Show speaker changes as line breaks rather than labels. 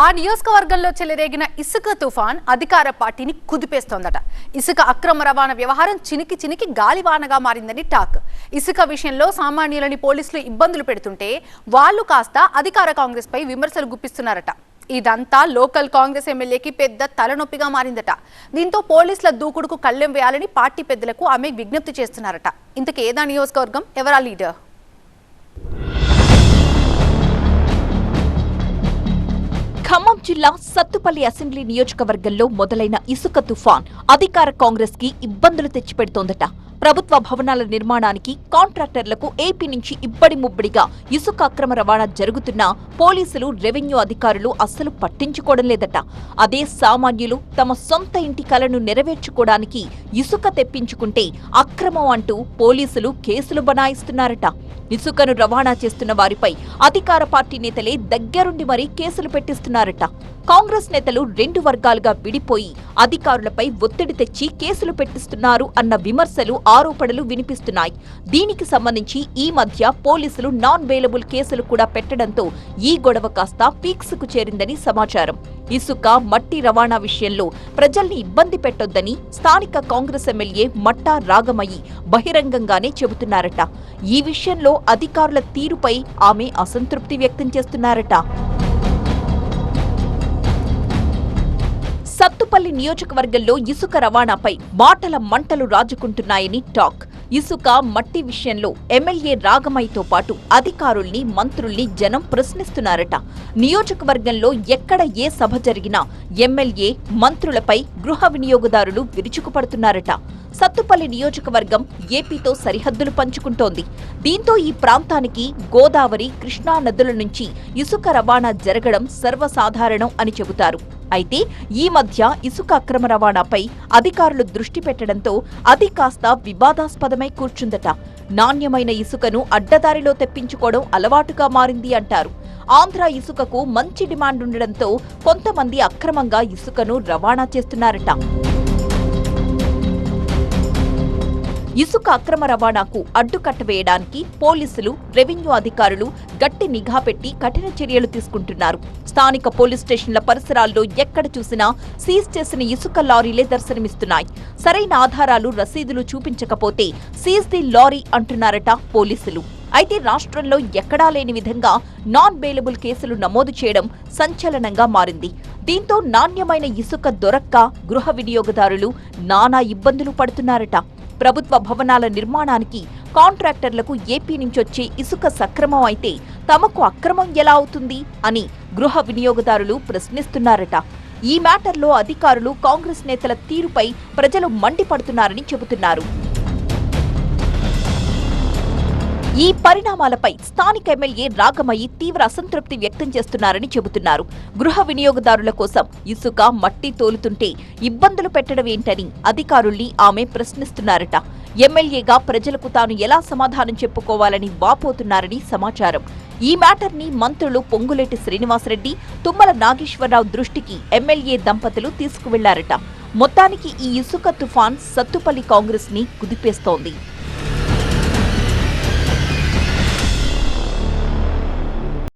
ఆ నియోజకవర్గంలో చెలరేగిన ఇసుక తుఫాన్ అధికార పార్టీని కుదిపేస్తోందట. ఇసుక అక్రమ రవాణా వ్యవహారం చినికి గాలివానగా మారిందని టాక్. ఇసుక విషయంలో సామాన్యులని పోలీసులు ఇబ్బందులు పెడుతుంటే వాళ్ళు కాస్త అధికార కాంగ్రెస్ పై విమర్శలు గుప్పిస్తున్నారట. ఇదంతా లోకల్ కాంగ్రెస్ ఎమ్మెల్యేకి పెద్ద తలనొప్పిగా మారిందట. దీంతో పోలీసుల దూకుడుకు కళ్ళెం వేయాలని పార్టీ పెద్దలకు ఆమె విజ్ఞప్తి చేస్తున్నారట. ఇంతకీ ఏదా నియోజకవర్గం, ఎవరా లీడర్?
ఖమ్మం జిల్లా సత్తుపల్లి అసెంబ్లీ నియోజకవర్గంలో మొదలైన ఇసుక తుఫాన్ అధికార కాంగ్రెస్ కి ఇబ్బందులు తెచ్చిపెడుతోందట. ప్రభుత్వ భవనాల నిర్మాణానికి కాంట్రాక్టర్లకు ఏపీ నుంచి ఇబ్బడి ముబ్బడిగా ఇసుక అక్రమ రవాణా జరుగుతున్నా పోలీసులు, రెవెన్యూ అధికారులు అస్సలు పట్టించుకోవడం లేదట. అదే సామాన్యులు తమ సొంత ఇంటి కలను నెరవేర్చుకోవడానికి ఇసుక తెప్పించుకుంటే అక్రమం అంటూ పోలీసులు కేసులు బనాయిస్తున్నారట. ఇసుకను రవాణా చేస్తున్న వారిపై అధికార పార్టీ నేతలే దగ్గరుండి మరీ కేసులు పెట్టిస్తున్నారట. కాంగ్రెస్ నేతలు రెండు వర్గాలుగా విడిపోయి అధికారులపై ఒత్తిడి తెచ్చి కేసులు పెట్టిస్తున్నారు అన్న విమర్శలు, ఆరోపణలు వినిపిస్తున్నాయి. దీనికి సంబంధించి ఈ మధ్య పోలీసులు నాన్ బెయిలబుల్ కేసులు కూడా పెట్టడంతో ఈ గొడవ కాస్త పీక్స్కు చేరిందని సమాచారం. ఇసుక, మట్టి రవాణా విషయంలో ప్రజల్ని ఇబ్బంది పెట్టొద్దని స్థానిక కాంగ్రెస్ ఎమ్మెల్యే మట్టా రాగమయ్యి బహిరంగంగానే చెబుతున్నారట. ఈ విషయంలో అధికారుల తీరుపై ఆమె అసంతృప్తి వ్యక్తం చేస్తున్నారట. సత్తుపల్లి నియోజకవర్గంలో ఇసుక రవాణాపై మాటల మంటలు రాజుకుంటున్నాయని టాక్. ఇసుక, మట్టి విషయంలో ఎమ్మెల్యే రాగమయ్యతో పాటు అధికారుల్ని, మంత్రుల్ని జనం ప్రశ్నిస్తున్నారట. నియోజకవర్గంలో ఎక్కడ ఏ సభ జరిగినా ఎమ్మెల్యే, మంత్రులపై గృహ వినియోగదారులు విరుచుకుపడుతున్నారట. సత్తుపల్లి నియోజకవర్గం ఏపీతో సరిహద్దులు పంచుకుంటోంది. దీంతో ఈ ప్రాంతానికి గోదావరి, కృష్ణా నదుల నుంచి ఇసుక రవాణా జరగడం సర్వసాధారణం అని చెబుతారు. అయితే ఈ మధ్య ఇసుక అక్రమ రవాణాపై అధికారులు దృష్టి పెట్టడంతో అది కాస్త వివాదాస్పదమై కూర్చుందట. నాణ్యమైన ఇసుకను అడ్డదారిలో తెప్పించుకోవడం అలవాటుగా మారింది అంటారు. ఆంధ్ర ఇసుకకు మంచి డిమాండ్ ఉండడంతో కొంతమంది అక్రమంగా ఇసుకను రవాణా చేస్తున్నారట. ఇసుక అక్రమ రవాణాకు అడ్డుకట్ట వేయడానికి పోలీసులు, రెవెన్యూ అధికారులు గట్టి నిఘా పెట్టి కఠిన చర్యలు తీసుకుంటున్నారు. స్థానిక పోలీస్ స్టేషన్ల పరిసరాల్లో ఎక్కడ చూసినా సీజ్ చేసిన ఇసుక లారీలే దర్శనమిస్తున్నాయి. సరైన ఆధారాలు, రసీదులు చూపించకపోతే సీజ్ ది లారీ అంటున్నారట పోలీసులు. అయితే రాష్ట్రంలో ఎక్కడా లేని విధంగా నాన్ బెయిలబుల్ కేసులు నమోదు చేయడం సంచలనంగా మారింది. దీంతో నాణ్యమైన ఇసుక దొరక్క గృహ వినియోగదారులు నానా ఇబ్బందులు పడుతున్నారట. ప్రభుత్వ భవనాల నిర్మాణానికి కాంట్రాక్టర్లకు ఏపీ నుంచొచ్చే ఇసుక సక్రమం అయితే తమకు అక్రమం ఎలా అవుతుంది అని గృహ వినియోగదారులు ప్రశ్నిస్తున్నారట. ఈ మ్యాటర్లో అధికారులు, కాంగ్రెస్ నేతల తీరుపై ప్రజలు మండిపడుతున్నారని చెబుతున్నారు. ఈ పరిణామాలపై స్థానిక ఎమ్మెల్యే రాగమయ్యి తీవ్ర అసంతృప్తి వ్యక్తం చేస్తున్నారని చెబుతున్నారు. గృహ వినియోగదారుల కోసం ఇసుక, మట్టి తోలుతుంటే ఇబ్బందులు పెట్టడం ఏంటని అధికారుల్ని ఆమె ప్రశ్నిస్తున్నారట. ఎమ్మెల్యేగా ప్రజలకు తాను ఎలా సమాధానం చెప్పుకోవాలని వాపోతున్నారని సమాచారం. ఈ మ్యాటర్ని మంత్రులు పొంగులేటి శ్రీనివాసరెడ్డి, తుమ్మల నాగేశ్వరరావు దృష్టికి ఎమ్మెల్యే దంపతులు తీసుకువెళ్లారట. మొత్తానికి ఈ ఇసుక తుఫాన్ సత్తుపల్లి కాంగ్రెస్ ని కుదిపేస్తోంది.